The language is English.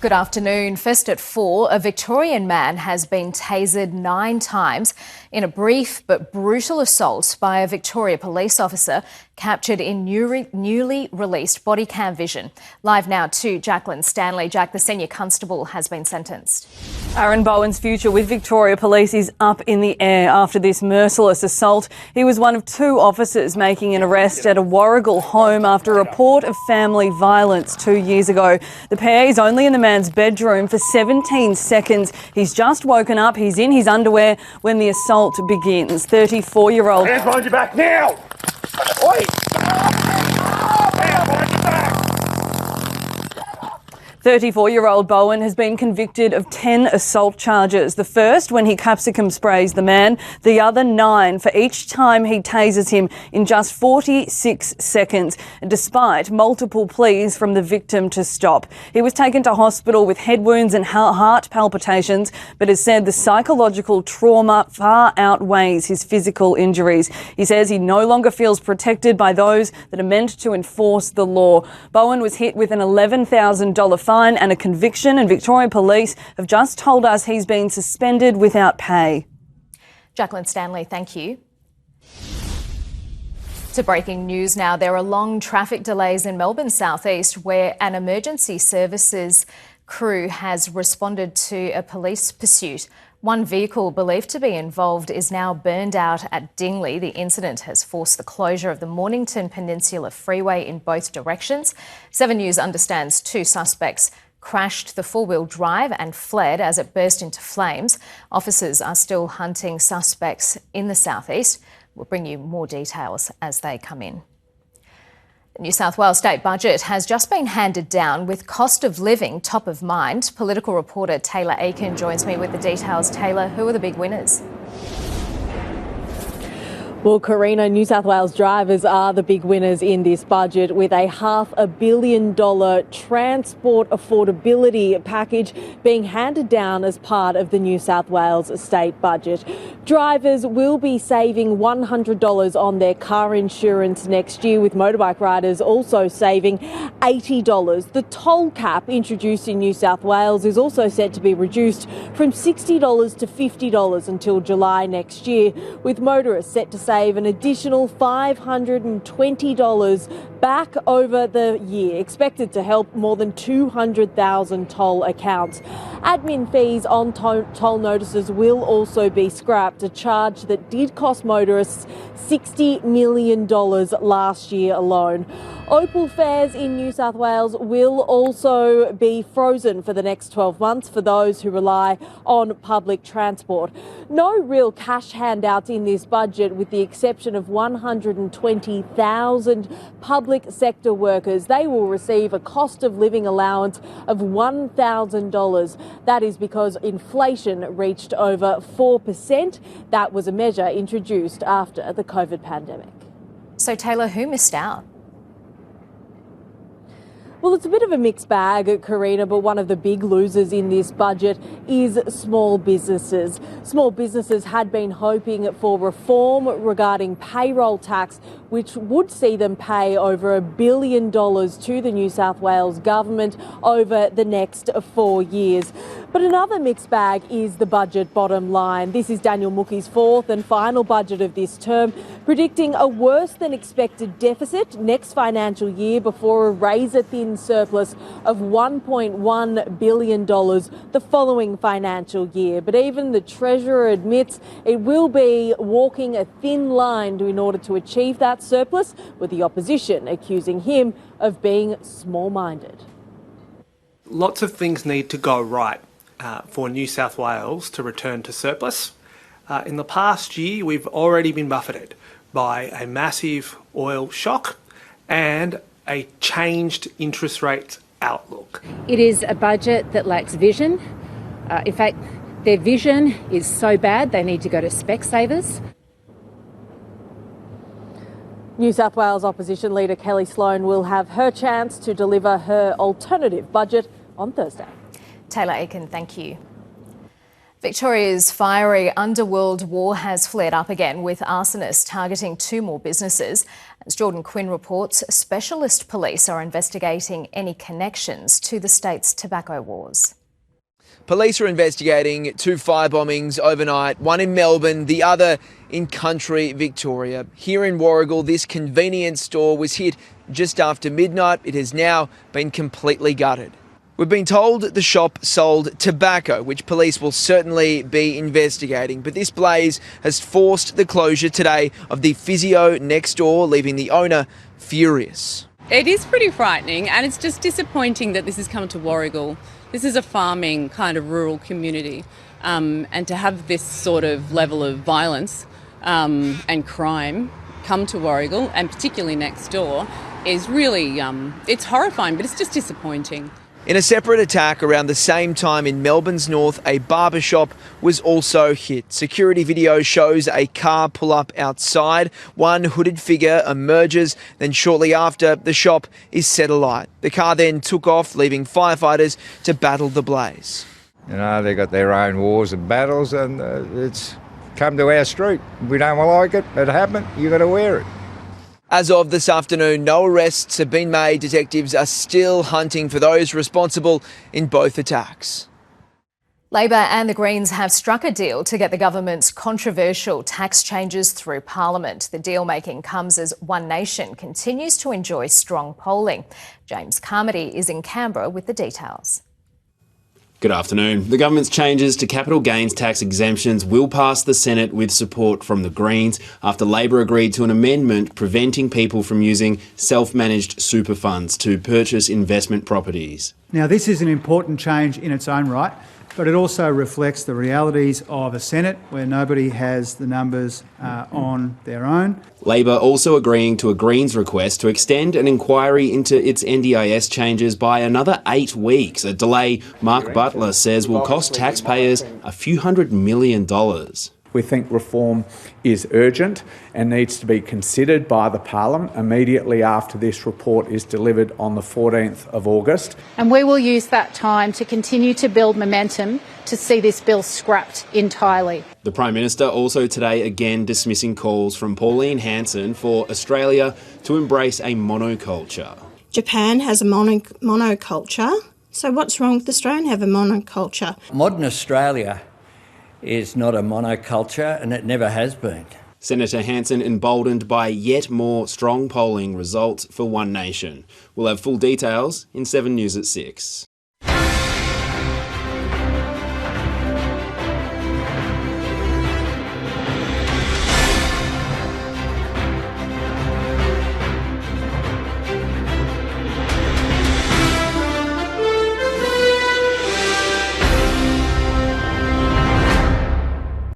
Good afternoon. First at 4, a Victorian man has been tasered 9 times in a brief but brutal assault by a Victoria police officer captured in newly released body cam vision. Live now to Jacqueline Stanley. Jack, the senior constable, has been sentenced. Aaron Bowen's future with Victoria Police is up in the air after this merciless assault. He was one of 2 officers making an arrest at a Warragul home after a report of family violence 2 years ago. The pair is only in the man's bedroom for 17 seconds. He's just woken up. He's in his underwear when the assault begins. 34-year-old... Hands behind your back now! Wait! 34-year-old Bowen has been convicted of 10 assault charges. The first when he capsicum sprays the man, the other 9 for each time he tases him in just 46 seconds, despite multiple pleas from the victim to stop. He was taken to hospital with head wounds and heart palpitations, but has said the psychological trauma far outweighs his physical injuries. He says he no longer feels protected by those that are meant to enforce the law. Bowen was hit with an $11,000 fine and a conviction, and Victorian Police have just told us he's been suspended without pay. Jacqueline Stanley, thank you. To breaking news now, there are long traffic delays in Melbourne's southeast where an emergency services crew has responded to a police pursuit. One vehicle believed to be involved is now burned out at Dingley. The incident has forced the closure of the Mornington Peninsula Freeway in both directions. 7 News understands 2 suspects crashed the 4-wheel drive and fled as it burst into flames. Officers are still hunting suspects in the southeast. We'll bring you more details as they come in. The New South Wales state budget has just been handed down with cost of living top of mind. Political reporter Taylor Aiken joins me with the details. Taylor, who are the big winners? Well, Karina, New South Wales drivers are the big winners in this budget with a $500 million transport affordability package being handed down as part of the New South Wales state budget. Drivers will be saving $100 on their car insurance next year, with motorbike riders also saving $80. The toll cap introduced in New South Wales is also set to be reduced from $60 to $50 until July next year, with motorists set to save an additional $520 back over the year, expected to help more than 200,000 toll accounts. Admin fees on toll notices will also be scrapped, a charge that did cost motorists $60 million last year alone. Opal fares in New South Wales will also be frozen for the next 12 months for those who rely on public transport. No real cash handouts in this budget, with the exception of 120,000 public sector workers. They will receive a cost of living allowance of $1,000. That is because inflation reached over 4%. That was a measure introduced after the COVID pandemic. So, Taylor, who missed out? Well, it's a bit of a mixed bag, Karina, but one of the big losers in this budget is small businesses. Small businesses had been hoping for reform regarding payroll tax, which would see them pay over $1 billion to the New South Wales government over the next 4 years. But another mixed bag is the budget bottom line. This is Daniel Mookie's 4th and final budget of this term, predicting a worse than expected deficit next financial year before a razor-thin surplus of $1.1 billion the following financial year. But even the Treasurer admits it will be walking a thin line in order to achieve that surplus, with the opposition accusing him of being small-minded. Lots of things need to go right for New South Wales to return to surplus. In the past year, we've already been buffeted by a massive oil shock and a changed interest rate outlook. It is a budget that lacks vision. In fact, their vision is so bad they need to go to Specsavers. New South Wales opposition leader Kelly Sloan will have her chance to deliver her alternative budget on Thursday. Taylor Aiken, thank you. Victoria's fiery underworld war has flared up again, with arsonists targeting 2 more businesses. As Jordan Quinn reports, specialist police are investigating any connections to the state's tobacco wars. Police are investigating 2 fire bombings overnight, one in Melbourne, the other in country Victoria. Here in Warragul, this convenience store was hit just after midnight. It has now been completely gutted. We've been told the shop sold tobacco, which police will certainly be investigating. But this blaze has forced the closure today of the physio next door, leaving the owner furious. It is pretty frightening, and it's just disappointing that this has come to Warragul. This is a farming kind of rural community, and to have this sort of level of violence and crime come to Warragul, and particularly next door, is really, it's horrifying, but it's just disappointing. In a separate attack around the same time in Melbourne's north, a barber shop was also hit. Security video shows a car pull up outside. One hooded figure emerges, then shortly after, the shop is set alight. The car then took off, leaving firefighters to battle the blaze. You know, they got their own wars and battles, and it's come to our street. We don't like it. It happened. You got to wear it. As of this afternoon, no arrests have been made. Detectives are still hunting for those responsible in both attacks. Labor and the Greens have struck a deal to get the government's controversial tax changes through Parliament. The deal-making comes as One Nation continues to enjoy strong polling. James Carmody is in Canberra with the details. Good afternoon. The government's changes to capital gains tax exemptions will pass the Senate with support from the Greens after Labor agreed to an amendment preventing people from using self-managed super funds to purchase investment properties. Now, this is an important change in its own right, but it also reflects the realities of a Senate where nobody has the numbers on their own. Labor also agreeing to a Greens request to extend an inquiry into its NDIS changes by another 8 weeks, a delay Mark Butler says will cost taxpayers a few $100 million. We think reform is urgent and needs to be considered by the Parliament immediately after this report is delivered on the 14th of August. And we will use that time to continue to build momentum to see this bill scrapped entirely. The Prime Minister also today again dismissing calls from Pauline Hanson for Australia to embrace a monoculture. Japan has a monoculture, so what's wrong with Australia have a monoculture? Modern Australia is not a monoculture, and it never has been. Senator Hanson emboldened by yet more strong polling results for One Nation. We'll have full details in 7 News at 6.